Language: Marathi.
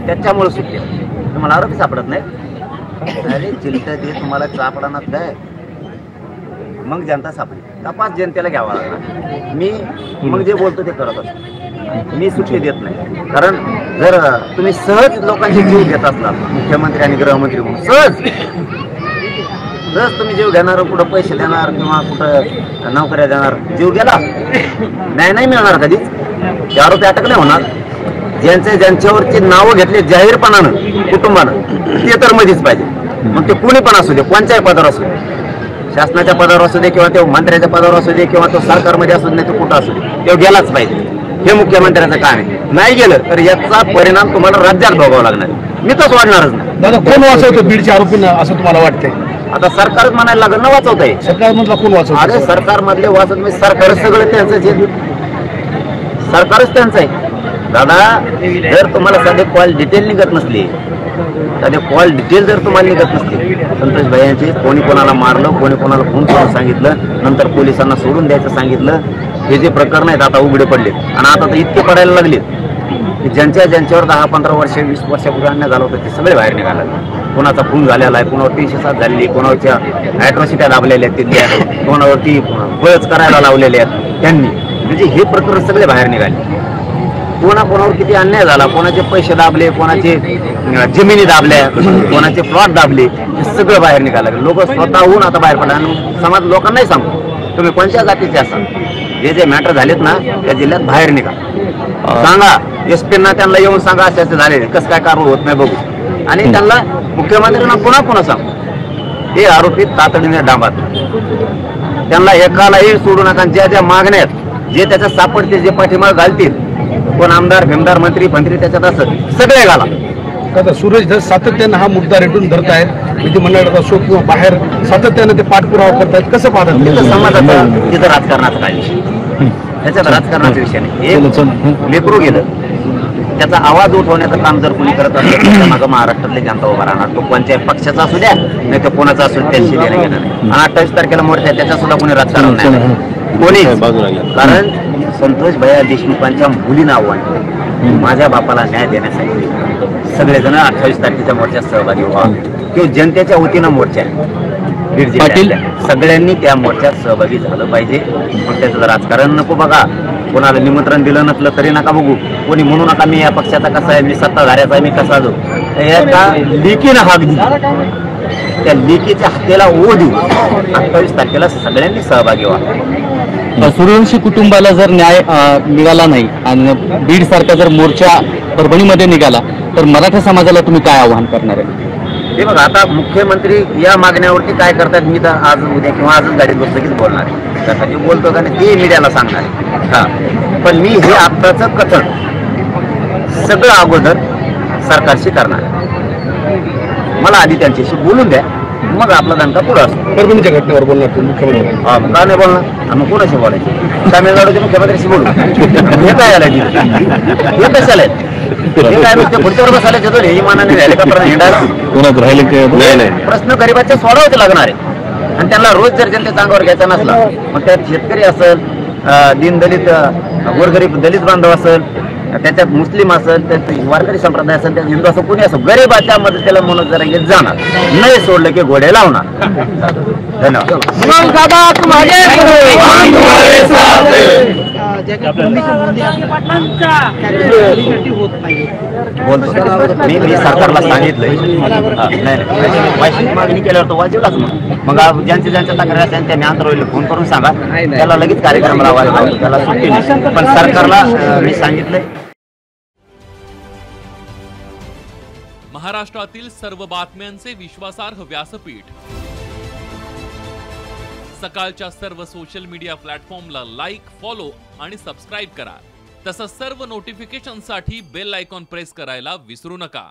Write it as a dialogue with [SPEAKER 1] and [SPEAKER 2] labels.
[SPEAKER 1] त्याच्यामुळे सुटले. तुम्हाला आरोपी सापडत नाही. अरे चिलटा ते तुम्हाला सापडणार काय, मग जनता सापडली. तपास जनतेला घ्यावा लागला. मी मग जे बोलतो ते करत असतो. मी सुट्टी देत नाही. कारण जर तुम्ही सहज लोकांचे जीव घेत असला, मुख्यमंत्री आणि गृहमंत्री म्हणून सहज तुम्ही जीव घेणार, कुठं पैसे देणार किंवा कुठं नोकऱ्या देणार, जीव गेला न्याय नाही मिळणार कधीच. ते आरोपी अटक नाही होणार. ज्यांच्यावरची नावं घेतली जाहीरपणानं कुटुंबानं, ते तर मध्येच पाहिजे. मग ते कोणी पण असू दे, कोणत्याही पदावर असू दे, शासनाच्या पदावर असू दे किंवा तो मंत्र्याच्या पदावर असू दे किंवा तो सरकारमध्ये असू दे, नाही तो कुठं असू दे, तो गेलाच पाहिजे. हे मुख्यमंत्र्यांचं काम आहे. नाही गेलं तर याचा परिणाम तुम्हाला राज्यात भोगावा लागणार. मी तर वाढणारच नाही.
[SPEAKER 2] दादा, कोण वाचवतो बीडच्या आरोपींना असं तुम्हाला वाटतंय?
[SPEAKER 1] आता सरकारच म्हणायला लागलं ना वाचवत आहे.
[SPEAKER 2] सरकार मधला कोण वाचवतो?
[SPEAKER 1] अरे सरकार मधले वाचत म्हणजे सरकार सगळं त्यांचं, जे सरकारच त्यांचं आहे. दादा, जर तुम्हाला साधे कॉल डिटेल निघत नसली, साधे कॉल डिटेल जर तुम्हाला निघत नसली, संतोष भाईंची कोणी कोणाला मारलं, कोणी कोणाला फोन करून सांगितलं, नंतर पोलिसांना सोडून द्यायचं सांगितलं, हे जे प्रकरण आहेत आता उघडे पडले. आणि आता तर इतके पडायला लागलेत की ज्यांच्यावर 10-15 वर्ष 20 वर्षापूर्वी अन्याय झाला होता ते सगळे बाहेर निघाले. कोणाचा खून झालेला आहे, कोणावर 307 झालेली, कोणावरच्या ॲट्रॉसिट्या दाबलेल्या आहेत तिथल्या, कोणावरती बळच करायला लावलेले आहेत त्यांनी. म्हणजे हे प्रकरण सगळे बाहेर निघाले. कोणावर किती अन्याय झाला, कोणाचे पैसे दाबले, कोणाचे जमिनी दाबल्या, कोणाचे प्लॉट दाबले, हे सगळं बाहेर निघालं. लोक स्वतःहून आता बाहेर पडले. आणि समाज लोकांनाही सांगतो, तुम्ही कोणत्या जातीचे असाल, जे मॅटर झालेत ना त्या जिल्ह्यात बाहेर निघा, सांगा. एसपींना त्यांना येऊन सांगा असे असे झाले, कसं काय कारवाई होत नाही बघू. आणि त्यांना मुख्यमंत्र्यांना पुन्हा सांगू, हे आरोपी तातडीने डांबात. त्यांना एकालाही सोडू नका. ज्या मागण्यात जे त्याच्यात सापडते, जे पाठीमाग घालतील, कोण आमदार भेमदार मंत्री त्याच्यात असत सगळे घाला.
[SPEAKER 2] आता सुरेश धस सातत्यानं हा मुद्दा रेटून धरत आहेत. विधिमंडळात असो किंवा बाहेर सातत्यानं ते पाठपुरावा करतायत. कसं पाहतात?
[SPEAKER 1] तिथं समाजाचा, तिथं राजकारणाचा काय विषय, त्याच्यात राजकारणाचा विषय नाही. एक लेकरू गेलं, त्याचा आवाज उठवण्याचं काम जर कोणी करत असेल तर मागं महाराष्ट्रातली जनता उभा राहणार. तो कोणत्याही पक्षाचा असू द्या, नाही तर कोणाचा असू, त्यांची देणं घेणं नाही. आणि 28 तारखेला मोर्चा आहे, त्याच्या सुद्धा कोणी राजकारण नाही, कोणी. कारण संतोष भैया देशमुखांच्या मुलीनं आव्हान, माझ्या बापाला न्याय देण्यासाठी सगळेजण 28 तारखेच्या मोर्चात सहभागी व्हा. किंवा जनतेच्या वतीनं मोर्चा आहे बीड जिल्ह्यात, सगळ्यांनी त्या मोर्चात सहभागी झालं पाहिजे. मग त्याचं राजकारण नको बघा. कोणाला निमंत्रण दिलं नसलं तरी नका बघू. कोणी म्हणू नका मी या पक्षाचा कसा आहे, मी सत्ताधाऱ्याचा आहे, मी कसा जो. एका लेकीनं हाक दिली, त्या लेकीच्या हत्येला ओ देऊ. 28 तारखेला सगळ्यांनी सहभागी व्हा.
[SPEAKER 3] सूर्यवंशी कुटुंबाला जर न्याय मिळाला नाही आणि बीड सारखा जर मोर्चा परभणीमध्ये निघाला तर मराठा समाजाला तुम्ही काय आवाहन करणार आहे?
[SPEAKER 1] हे बघा, आता मुख्यमंत्री या मागण्यावरती काय करतात, मी तर आज उद्या किंवा आजच गाडीत बसलं कीच बोलणार आहे. त्यासाठी बोलतो का नाही ते मीडियाला सांगणार आहे. हां, पण मी हे आत्ताचं कथन सगळं अगोदर सरकारशी करणार आहे. मला आधी त्यांच्याशी बोलून द्या, मग आपला दणका पुढं असतो.
[SPEAKER 2] परभणीच्या घटनेवर बोलणार तुम्ही मुख्यमंत्री?
[SPEAKER 1] हा, का नाही बोलणार? मग कोणाशी बोलायचं? तामिळनाडूच्या मुख्यमंत्र्याशी बोलू. हे काय आलं हे कशाला आहेत? हे काय नुसते खुर्चीवर बसायला येतो रे, इमानाने राहिले का पर्यंत हिंडायला? प्रश्न गरीबाचे सोडावचे लागणार आहे. आणि त्यांना रोज जर जनतेचा अंगावर घ्यायचा नसला, मग त्यात शेतकरी असेल, दीनदलित गोरगरीब दलित बांधव असेल, त्याच्यात मुस्लिम असेल, त्यात वारकरी संप्रदाय असेल, त्यात हिंदू असं कोणी असं गरीबाच्या मदतीला म्हणून जरा घेत जाणार, नाही सोडलं की घोडे लावणार. धन्यवाद. मी सरकारला सांगितलंय, नाही मागणी केल्यावर तो वाजवलाच. मग ज्यांच्या तक्रारी असेल त्यांनी आंतरवलीला फोन करून सांगा, त्याला लगेच कार्यक्रम लावायला, त्याला सुट्टी नाही. पण सरकारला मी सांगितलंय.
[SPEAKER 4] महाराष्ट्रातील सर्व बातम्यांचे विश्वासार्ह व्यासपीठ, सकाळच्या सर्व सोशल मीडिया प्लॅटफॉर्मला लाईक, फॉलो आणि सबस्क्राईब करा. तसंच सर्व नोटिफिकेशनसाठी बेल आयकॉन प्रेस करायला विसरू नका.